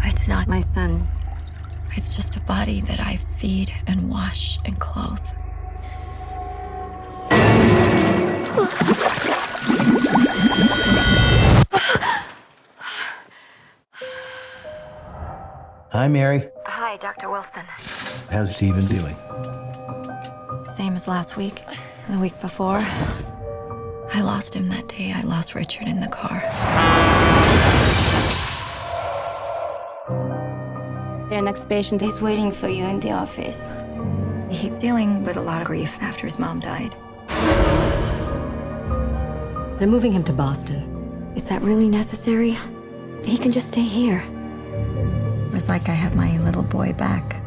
It's not my son. It's just a body that I feed and wash and clothe. Hi, Mary. Hi, Dr. Wilson. How's Stephen doing? Same as last week, and the week before. I lost him that day. I lost Richard in the car. Your next patient is waiting for you in the office. He's dealing with a lot of grief after his mom died. They're moving him to Boston. Is that really necessary? He can just stay here. It was like I had my little boy back.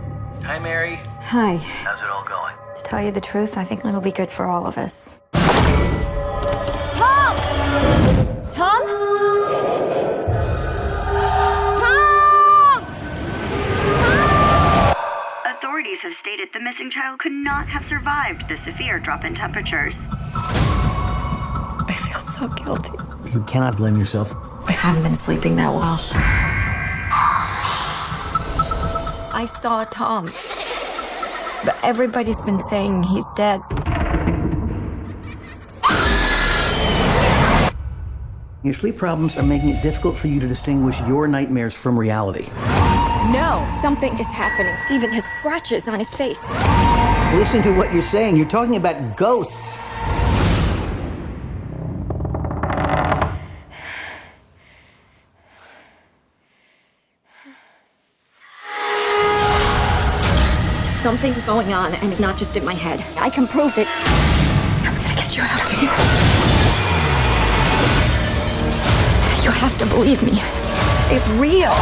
Hi, Mary. Hi. How's it all going? To tell you the truth, I think it'll be good for all of us. Tom! Tom? Authorities have stated the missing child could not have survived the severe drop in temperatures. I feel so guilty. You cannot blame yourself. I haven't been sleeping that well. I saw Tom, but everybody's been saying he's dead. Your sleep problems are making it difficult for you to distinguish your nightmares from reality. No, something is happening. Stephen has scratches on his face. Listen to what you're saying. You're talking about ghosts. Something's going on, and it's not just in my head. I can prove it. I'm gonna get you out of here. You have to believe me. It's real.